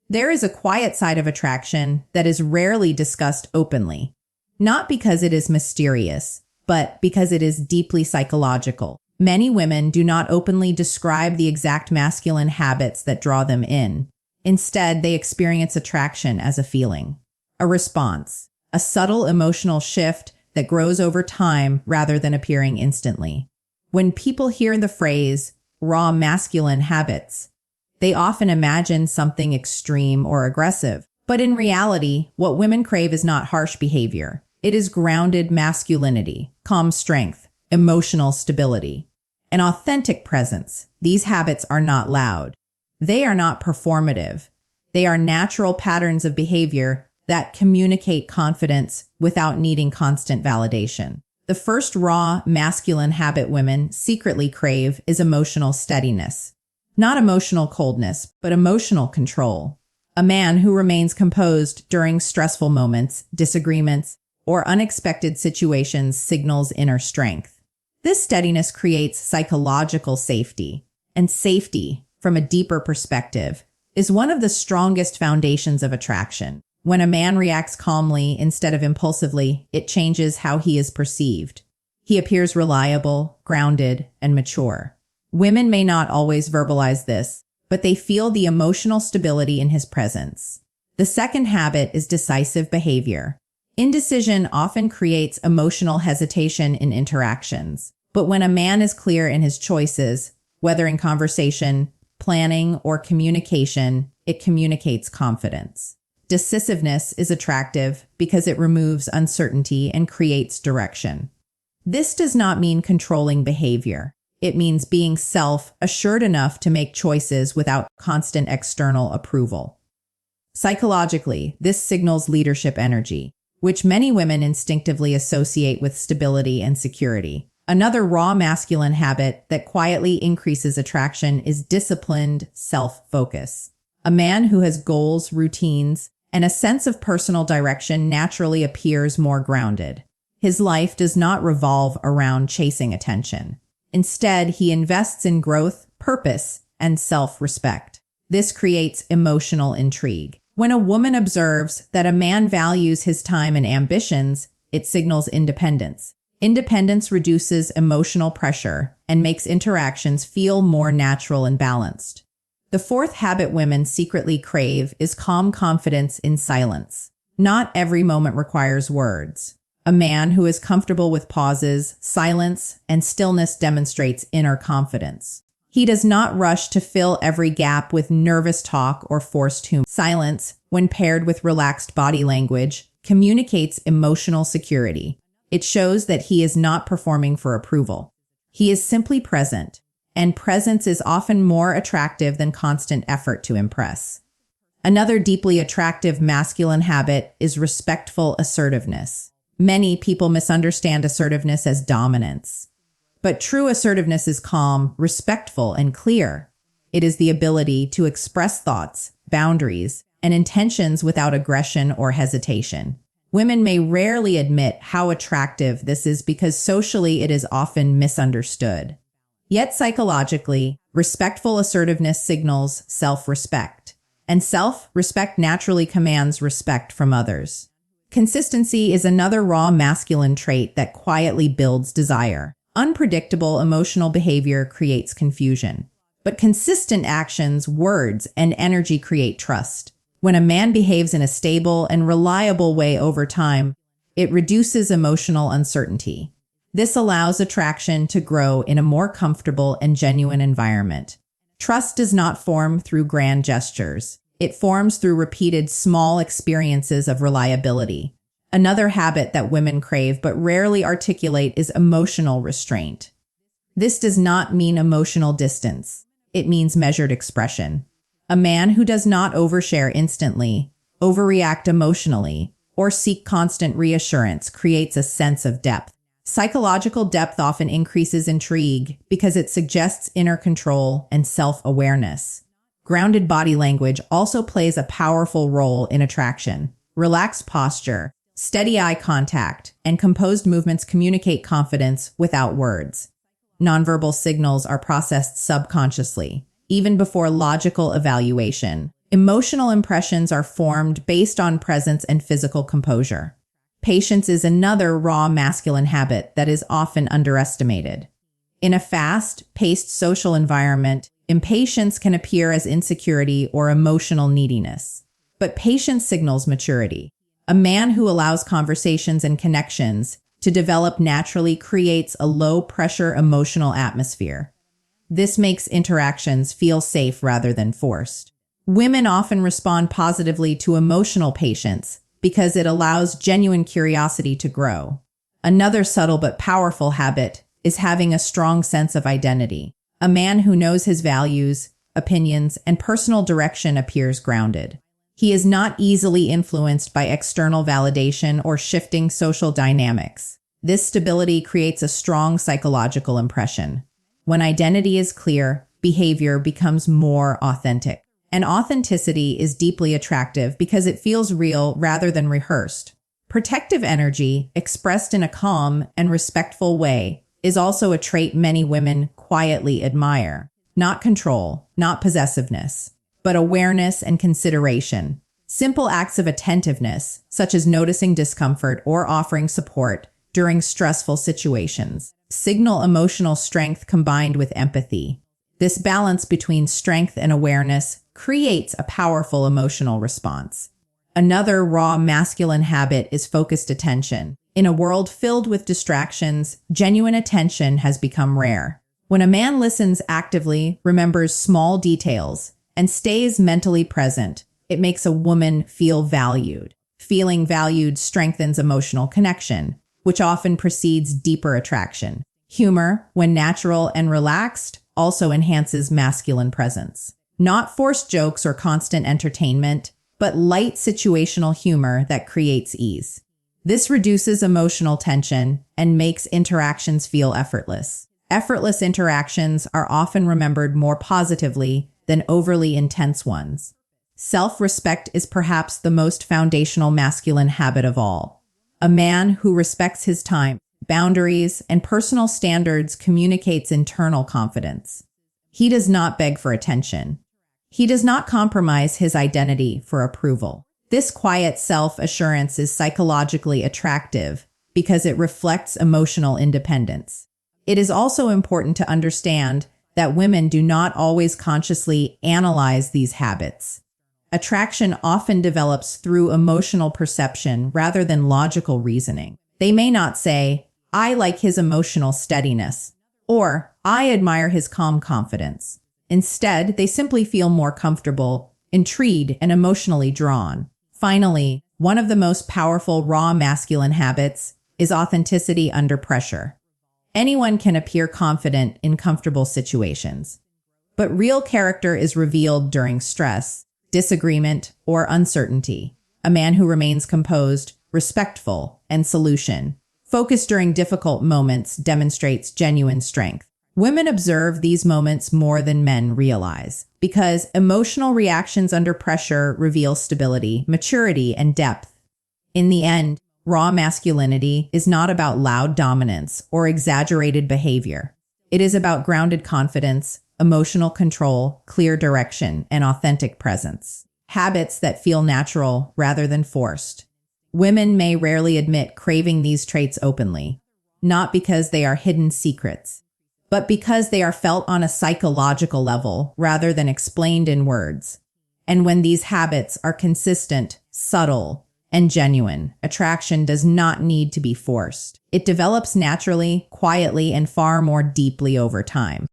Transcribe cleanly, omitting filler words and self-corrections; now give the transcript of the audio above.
There is a quiet side of attraction that is rarely discussed openly, not because it is mysterious, but because it is deeply psychological. Many women do not openly describe the exact masculine habits that draw them in. Instead, they experience attraction as a feeling, a response, a subtle emotional shift that grows over time rather than appearing instantly. When people hear the phrase, raw masculine habits, they often imagine something extreme or aggressive. But in reality, what women crave is not harsh behavior. It is grounded masculinity, calm strength, emotional stability, an authentic presence. These habits are not loud. They are not performative. They are natural patterns of behavior that communicate confidence without needing constant validation. The first raw masculine habit women secretly crave is emotional steadiness. Not emotional coldness, but emotional control. A man who remains composed during stressful moments, disagreements, or unexpected situations signals inner strength. This steadiness creates psychological safety, and safety, from a deeper perspective, is one of the strongest foundations of attraction. When a man reacts calmly instead of impulsively, it changes how he is perceived. He appears reliable, grounded, and mature. Women may not always verbalize this, but they feel the emotional stability in his presence. The second habit is decisive behavior. Indecision often creates emotional hesitation in interactions. But when a man is clear in his choices, whether in conversation, planning, or communication, it communicates confidence. Decisiveness is attractive because it removes uncertainty and creates direction. This does not mean controlling behavior. It means being self-assured enough to make choices without constant external approval. Psychologically, this signals leadership energy, which many women instinctively associate with stability and security. Another raw masculine habit that quietly increases attraction is disciplined self-focus. A man who has goals, routines, and a sense of personal direction naturally appears more grounded. His life does not revolve around chasing attention. Instead, he invests in growth, purpose, and self-respect. This creates emotional intrigue. When a woman observes that a man values his time and ambitions, it signals independence. Independence reduces emotional pressure and makes interactions feel more natural and balanced. The fourth habit women secretly crave is calm confidence in silence. Not every moment requires words. A man who is comfortable with pauses, silence, and stillness demonstrates inner confidence. He does not rush to fill every gap with nervous talk or forced humor. Silence, when paired with relaxed body language, communicates emotional security. It shows that he is not performing for approval. He is simply present, and presence is often more attractive than constant effort to impress. Another deeply attractive masculine habit is respectful assertiveness. Many people misunderstand assertiveness as dominance. But true assertiveness is calm, respectful, and clear. It is the ability to express thoughts, boundaries, and intentions without aggression or hesitation. Women may rarely admit how attractive this is because socially it is often misunderstood. Yet psychologically, respectful assertiveness signals self-respect, and self-respect naturally commands respect from others. Consistency is another raw masculine trait that quietly builds desire. Unpredictable emotional behavior creates confusion, but consistent actions, words, and energy create trust. When a man behaves in a stable and reliable way over time, it reduces emotional uncertainty. This allows attraction to grow in a more comfortable and genuine environment. Trust does not form through grand gestures. It forms through repeated small experiences of reliability. Another habit that women crave but rarely articulate is emotional restraint. This does not mean emotional distance. It means measured expression. A man who does not overshare instantly, overreact emotionally, or seek constant reassurance creates a sense of depth. Psychological depth often increases intrigue because it suggests inner control and self-awareness. Grounded body language also plays a powerful role in attraction. Relaxed posture, steady eye contact, and composed movements communicate confidence without words. Nonverbal signals are processed subconsciously, even before logical evaluation. Emotional impressions are formed based on presence and physical composure. Patience is another raw masculine habit that is often underestimated. In a fast-paced social environment, impatience can appear as insecurity or emotional neediness. But patience signals maturity. A man who allows conversations and connections to develop naturally creates a low-pressure emotional atmosphere. This makes interactions feel safe rather than forced. Women often respond positively to emotional patience because it allows genuine curiosity to grow. Another subtle but powerful habit is having a strong sense of identity. A man who knows his values, opinions, and personal direction appears grounded. He is not easily influenced by external validation or shifting social dynamics. This stability creates a strong psychological impression. When identity is clear, behavior becomes more authentic. And authenticity is deeply attractive because it feels real rather than rehearsed. Protective energy, expressed in a calm and respectful way, is also a trait many women quietly admire. Not control, not possessiveness, but awareness and consideration. Simple acts of attentiveness, such as noticing discomfort or offering support during stressful situations, signal emotional strength combined with empathy. This balance between strength and awareness creates a powerful emotional response. Another raw masculine habit is focused attention. In a world filled with distractions, genuine attention has become rare. When a man listens actively, remembers small details, and stays mentally present, it makes a woman feel valued. Feeling valued strengthens emotional connection, which often precedes deeper attraction. Humor, when natural and relaxed, also enhances masculine presence. Not forced jokes or constant entertainment, but light situational humor that creates ease. This reduces emotional tension and makes interactions feel effortless. Effortless interactions are often remembered more positively than overly intense ones. Self-respect is perhaps the most foundational masculine habit of all. A man who respects his time, boundaries, and personal standards communicates internal confidence. He does not beg for attention. He does not compromise his identity for approval. This quiet self-assurance is psychologically attractive because it reflects emotional independence. It is also important to understand that women do not always consciously analyze these habits. Attraction often develops through emotional perception rather than logical reasoning. They may not say, "I like his emotional steadiness," or "I admire his calm confidence." Instead, they simply feel more comfortable, intrigued, and emotionally drawn. Finally, one of the most powerful raw masculine habits is authenticity under pressure. Anyone can appear confident in comfortable situations, but real character is revealed during stress, disagreement, or uncertainty. A man who remains composed, respectful, and solution-focused during difficult moments demonstrates genuine strength. Women observe these moments more than men realize, because emotional reactions under pressure reveal stability, maturity, and depth. In the end, raw masculinity is not about loud dominance or exaggerated behavior. It is about grounded confidence, emotional control, clear direction, and authentic presence. Habits that feel natural rather than forced. Women may rarely admit craving these traits openly, not because they are hidden secrets, but because they are felt on a psychological level rather than explained in words. And when these habits are consistent, subtle, and genuine, attraction does not need to be forced. It develops naturally, quietly, and far more deeply over time.